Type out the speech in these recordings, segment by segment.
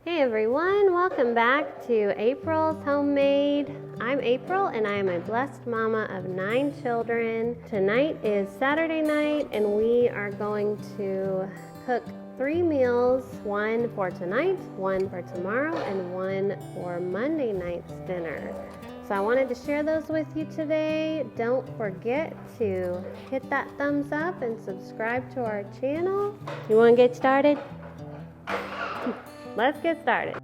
Hey everyone, welcome back to April's Homemade. I'm April and I am a blessed mama of 9 children. Tonight is Saturday night and we are going to cook 3 meals, one for tonight, one for tomorrow, and one for Monday night's dinner. So I wanted to share those with you today. Don't forget to hit that thumbs up and subscribe to our channel. You want to get started? Let's get started.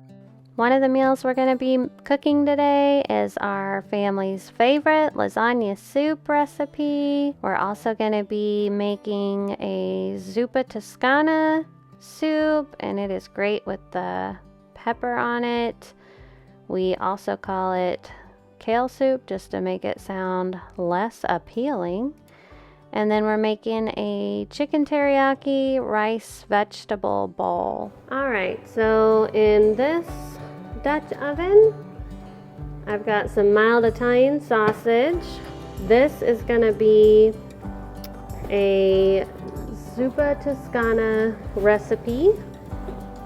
One of the meals we're going to be cooking today is our family's favorite lasagna soup recipe. We're also going to be making a Zuppa Toscana soup, and it is great with the pepper on it. We also call it Kale soup just to make it sound less appealing. And then we're making a Chicken Teriyaki Rice Vegetable Bowl. Alright, so in this Dutch oven, I've got some mild Italian sausage. This is going to be a Zuppa Toscana recipe.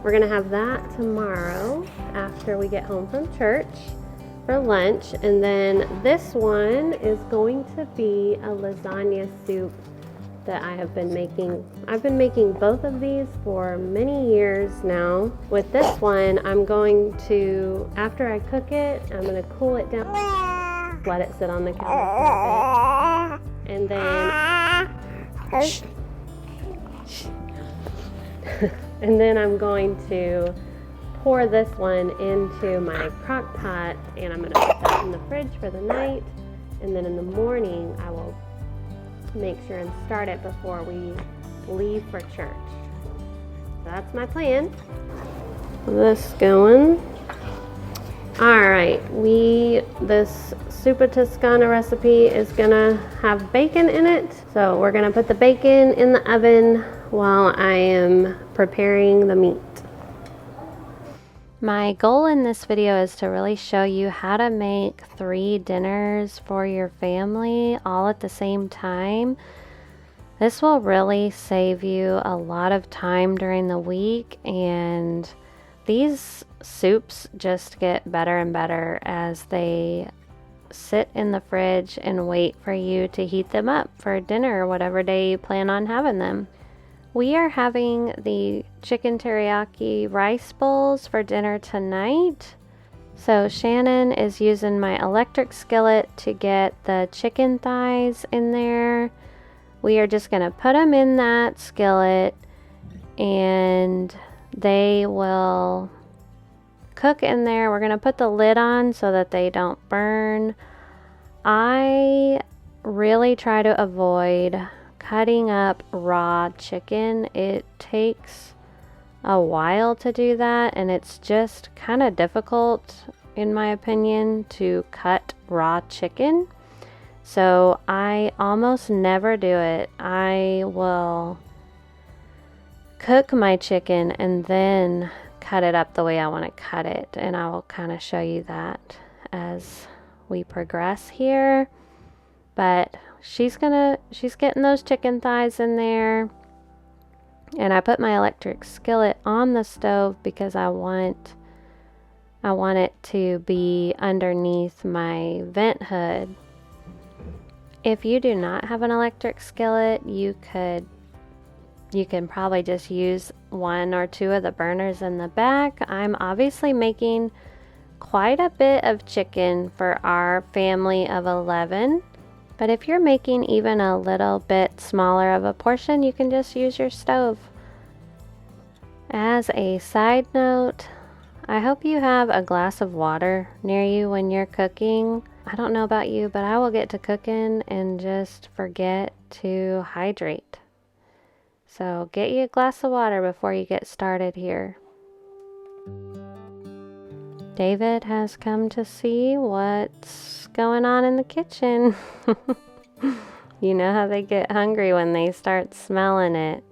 We're going to have that tomorrow after we get home from church for lunch. And then this one is going to be a lasagna soup that I have been making. I've been making both of these for many years now. With this one, I'm going to, after I cook it, I'm going to cool it down, let it sit on the counter for a bit, and then and then I'm going to pour this one into my crock pot, and I'm going to put that in the fridge for the night, and then in the morning I will make sure and start it before we leave for church. So that's my plan. This going. Alright, this Zuppa Toscana recipe is gonna have bacon in it, so we're gonna put the bacon in the oven while I am preparing the meat. My goal in this video is to really show you how to make 3 dinners for your family all at the same time. This will really save you a lot of time during the week, and these soups just get better and better as they sit in the fridge and wait for you to heat them up for dinner or whatever day you plan on having them. We are having the Chicken Teriyaki Rice Bowls for dinner tonight. So Shannon is using my electric skillet to get the chicken thighs in there. We are just going to put them in that skillet and they will cook in there. We're going to put the lid on so that they don't burn. I really try to avoid cutting up raw chicken. It takes a while to do that, and it's just kind of difficult, in my opinion, to cut raw chicken. So I almost never do it. I will cook my chicken and then cut it up the way I want to cut it, and I will kind of show you that as we progress here. But she's getting those chicken thighs in there, and I put my electric skillet on the stove because I want it to be underneath my vent hood. If you do not have an electric skillet, you can probably just use 1 or 2 of the burners in the back. I'm obviously making quite a bit of chicken for our family of 11. But if you're making even a little bit smaller of a portion, you can just use your stove. As a side note, I hope you have a glass of water near you when you're cooking. I don't know about you, but I will get to cooking and just forget to hydrate. So get you a glass of water before you get started here. David has come to see what's going on in the kitchen. You know how they get hungry when they start smelling it.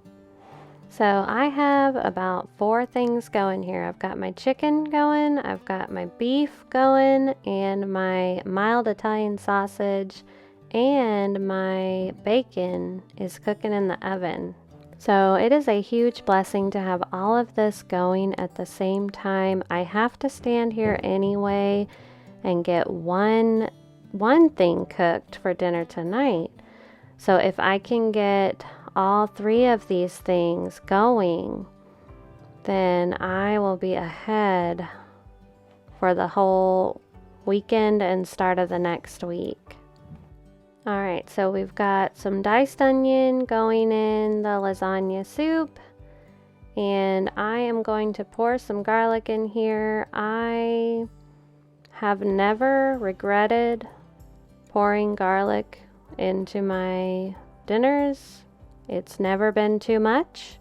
So I have about 4 things going here. I've got my chicken going, I've got my beef going, and my mild Italian sausage, and my bacon is cooking in the oven. So it is a huge blessing to have all of this going at the same time. I have to stand here anyway and get one thing cooked for dinner tonight. So if I can get all three of these things going, then I will be ahead for the whole weekend and start of the next week. Alright, so we've got some diced onion going in the lasagna soup, and I am going to pour some garlic in here. I have never regretted pouring garlic into my dinners. It's never been too much,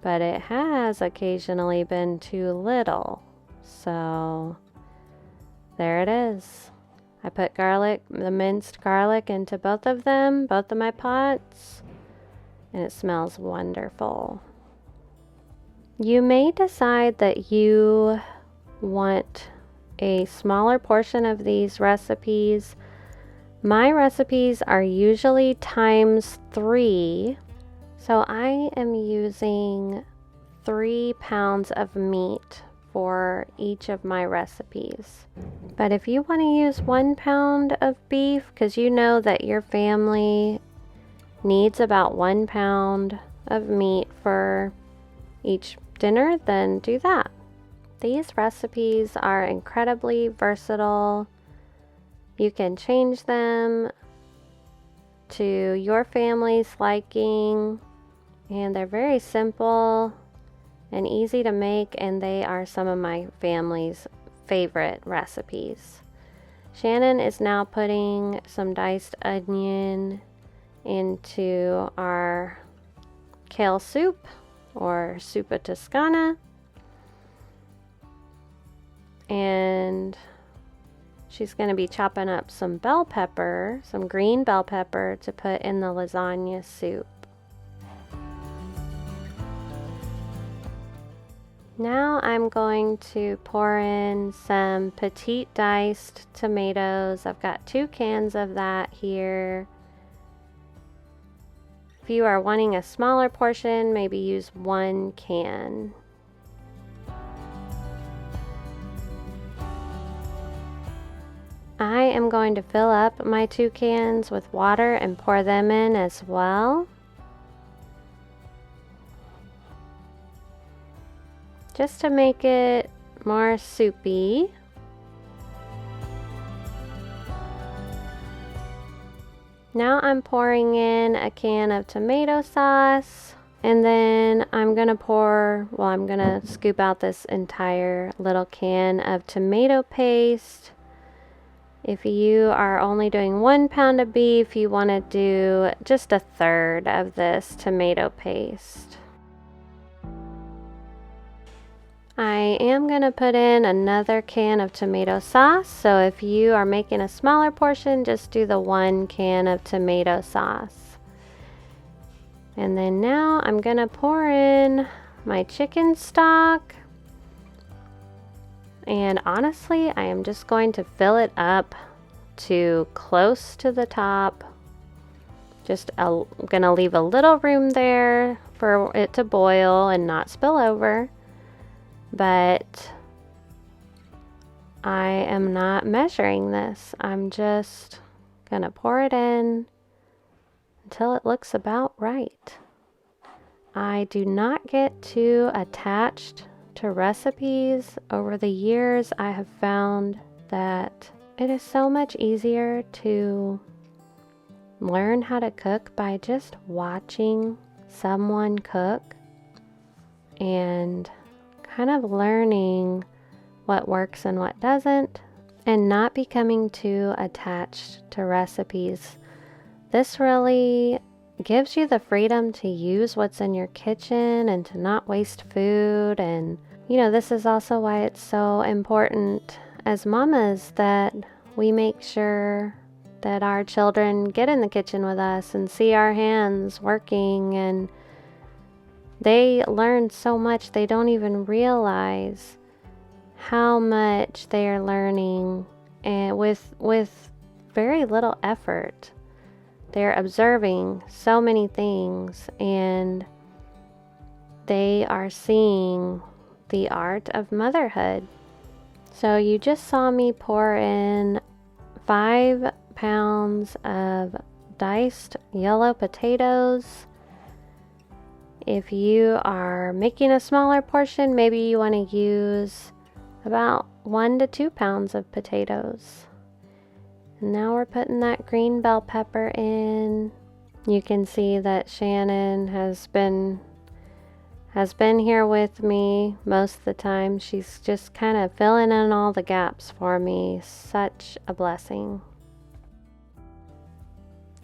but it has occasionally been too little. So there it is. I put the minced garlic into both of my pots, and it smells wonderful. You may decide that you want a smaller portion of these recipes. My recipes are usually ×3, so I am using 3 pounds of meat for each of my recipes. But if you want to use 1 pound of beef, because you know that your family needs about 1 pound of meat for each dinner, then do that. These recipes are incredibly versatile. You can change them to your family's liking, and they're very simple and easy to make, and they are some of my family's favorite recipes. Shannon is now putting some diced onion into our kale soup, or Zuppa Toscana, and she's going to be chopping up some bell pepper, some green bell pepper, to put in the lasagna soup. Now I'm going to pour in some petite diced tomatoes. I've got 2 cans of that here. If you are wanting a smaller portion, maybe use 1 can. I am going to fill up my 2 cans with water and pour them in as well, just to make it more soupy. Now I'm pouring in a can of tomato sauce, and then I'm going to scoop out this entire little can of tomato paste. If you are only doing 1 pound of beef, you want to do just 1/3 of this tomato paste. I am going to put in another can of tomato sauce, so if you are making a smaller portion, just do the 1 can of tomato sauce. And then now I'm going to pour in my chicken stock. And honestly, I am just going to fill it up to close to the top. I'm going to leave a little room there for it to boil and not spill over. But I am not measuring this. I'm just going to pour it in until it looks about right. I do not get too attached to recipes. Over the years, I have found that it is so much easier to learn how to cook by just watching someone cook and kind of learning what works and what doesn't, and not becoming too attached to recipes. This really gives you the freedom to use what's in your kitchen and to not waste food. And this is also why it's so important as mamas that we make sure that our children get in the kitchen with us and see our hands working, and they learn so much they don't even realize how much they are learning, and with very little effort. They're observing so many things, and they are seeing the art of motherhood. So you just saw me pour in 5 pounds of diced yellow potatoes. If you are making a smaller portion, maybe you want to use about 1 to 2 pounds of potatoes. And now we're putting that green bell pepper in. You can see that Shannon has been here with me most of the time. She's just kind of filling in all the gaps for me. Such a blessing.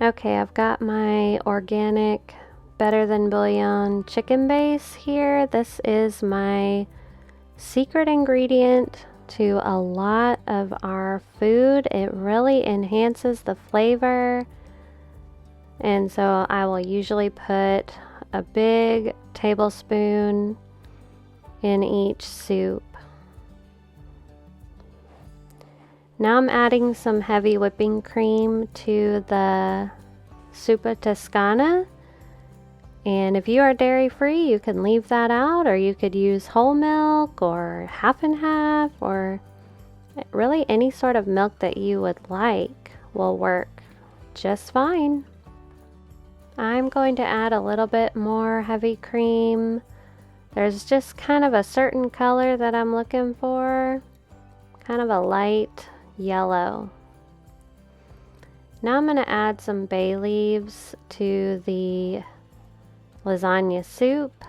Okay, I've got my organic Better Than Bouillon chicken base here. This is my secret ingredient to a lot of our food. It really enhances the flavor. And so I will usually put a big tablespoon in each soup. Now I'm adding some heavy whipping cream to the Zuppa Toscana. And if you are dairy free, you can leave that out, or you could use whole milk or half and half, or really any sort of milk that you would like will work just fine. I'm going to add a little bit more heavy cream. There's just kind of a certain color that I'm looking for, kind of a light yellow. Now I'm going to add some bay leaves to the lasagna soup.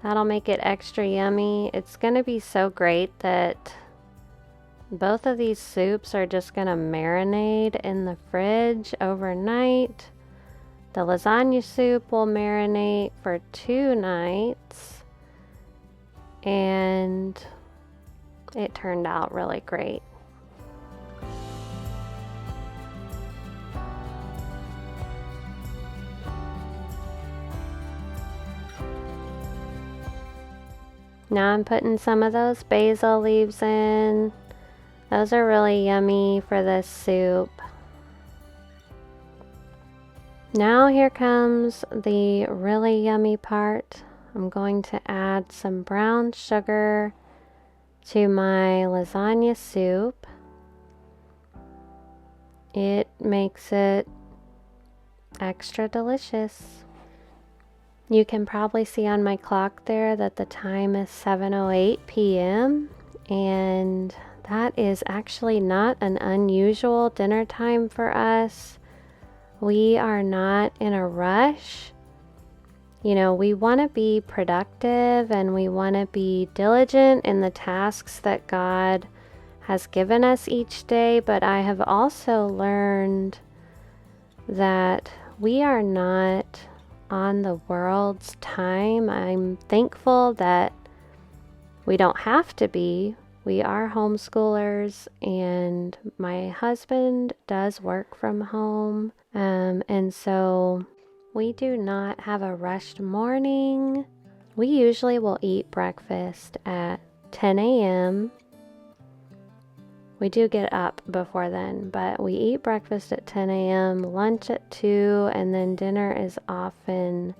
That'll make it extra yummy. It's going to be so great that both of these soups are just going to marinate in the fridge overnight. The lasagna soup will marinate for 2 nights, and it turned out really great. Now I'm putting some of those basil leaves in. Those are really yummy for this soup. Now here comes the really yummy part. I'm going to add some brown sugar to my lasagna soup. It makes it extra delicious. You can probably see on my clock there that the time is 7:08 p.m. and that is actually not an unusual dinner time for us. We are not in a rush. You know, we want to be productive and we want to be diligent in the tasks that God has given us each day, but I have also learned that we are not on the world's time. I'm thankful that we don't have to be. We are homeschoolers, and my husband does work from home. And so we do not have a rushed morning. We usually will eat breakfast at 10 a.m. We do get up before then, but we eat breakfast at 10 a.m., lunch at 2, and then dinner is often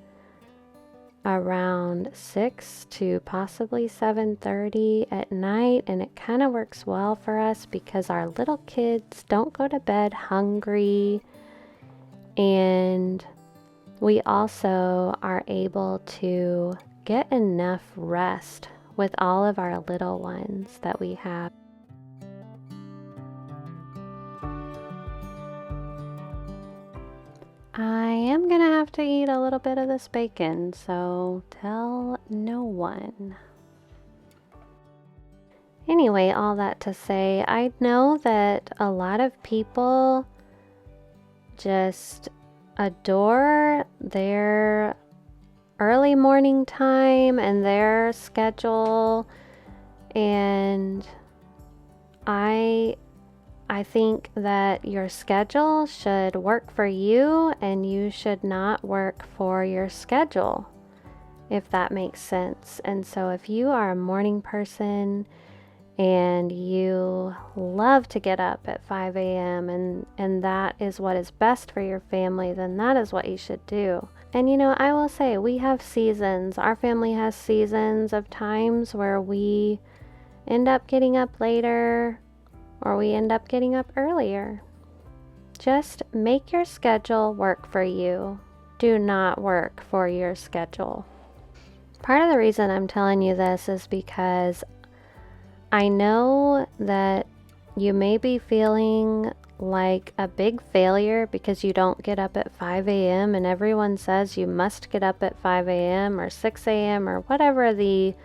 around 6 to possibly 7:30 at night, and it kind of works well for us because our little kids don't go to bed hungry, and we also are able to get enough rest with all of our little ones that we have. I am gonna have to eat a little bit of this bacon, so tell no one. Anyway, all that to say, I know that a lot of people just adore their early morning time and their schedule, and I think that your schedule should work for you and you should not work for your schedule, if that makes sense. And so if you are a morning person and you love to get up at 5 a.m. and that is what is best for your family, then that is what you should do. And you know, I will say we have seasons. Our family has seasons of times where we end up getting up later or we end up getting up earlier. Just make your schedule work for you. Do not work for your schedule. Part of the reason I'm telling you this is because I know that you may be feeling like a big failure because you don't get up at 5 a.m. and everyone says you must get up at 5 a.m. or 6 a.m. or whatever the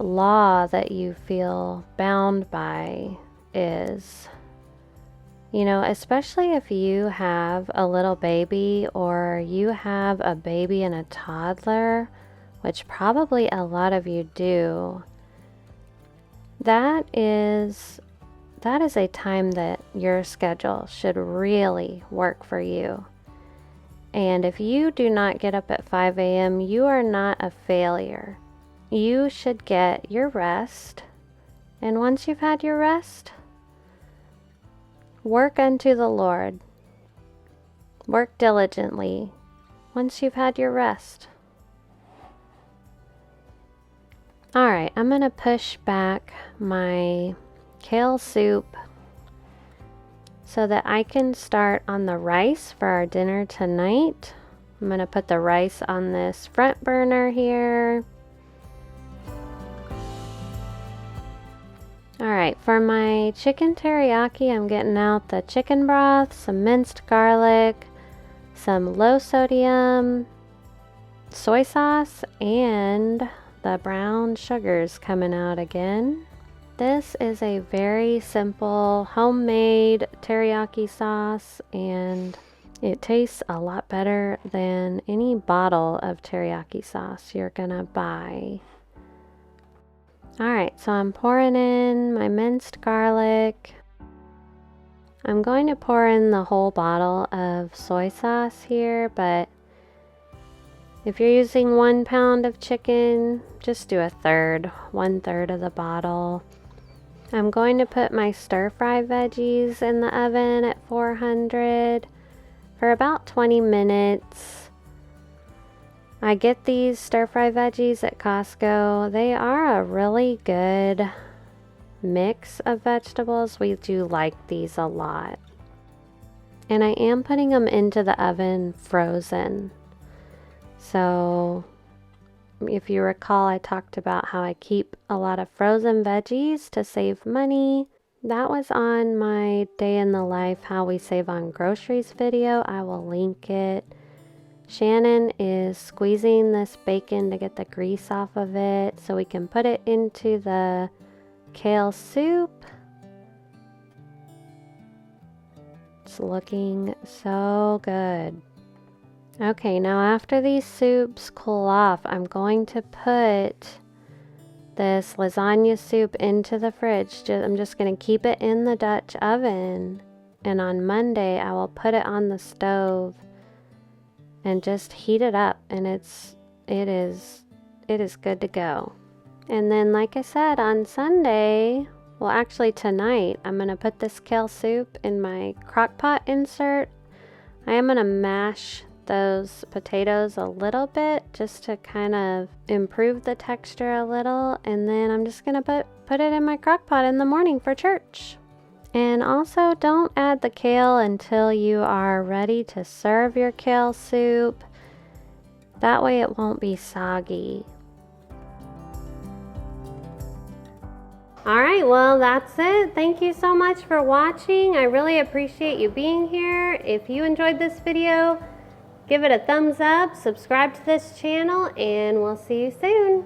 law that you feel bound by is. You know, especially if you have a little baby or you have a baby and a toddler, which probably a lot of you do, that is a time that your schedule should really work for you. And if you do not get up at 5 a.m., you are not a failure. You should get your rest. And once you've had your rest, work unto the Lord. Work diligently once you've had your rest. All right, I'm going to push back my kale soup so that I can start on the rice for our dinner tonight. I'm going to put the rice on this front burner here. Alright, for my chicken teriyaki, I'm getting out the chicken broth, some minced garlic, some low sodium soy sauce, and the brown sugar's coming out again. This is a very simple homemade teriyaki sauce, and it tastes a lot better than any bottle of teriyaki sauce you're gonna buy. Alright, so I'm pouring in my minced garlic. I'm going to pour in the whole bottle of soy sauce here, but if you're using 1 pound of chicken, just do 1/3 of the bottle. I'm going to put my stir-fry veggies in the oven at 400 for about 20 minutes. I get these stir-fry veggies at Costco. They are a really good mix of vegetables. We do like these a lot. And I am putting them into the oven frozen. So if you recall, I talked about how I keep a lot of frozen veggies to save money. That was on my day in the life how we save on groceries video. I will link it. Shannon is squeezing this bacon to get the grease off of it so we can put it into the kale soup. It's looking so good. Okay, now after these soups cool off, I'm going to put this lasagna soup into the fridge. I'm just going to keep it in the Dutch oven, and on Monday I will put it on the stove and just heat it up, and it is good to go. And then, like I said, on Sunday, well actually tonight, I'm going to put this kale soup in my crock pot insert. I am going to mash those potatoes a little bit just to kind of improve the texture a little, and then I'm just going to put it in my crock pot in the morning for church. And also, don't add the kale until you are ready to serve your kale soup. That way it won't be soggy. Alright, well that's it. Thank you so much for watching. I really appreciate you being here. If you enjoyed this video, give it a thumbs up, subscribe to this channel, and we'll see you soon.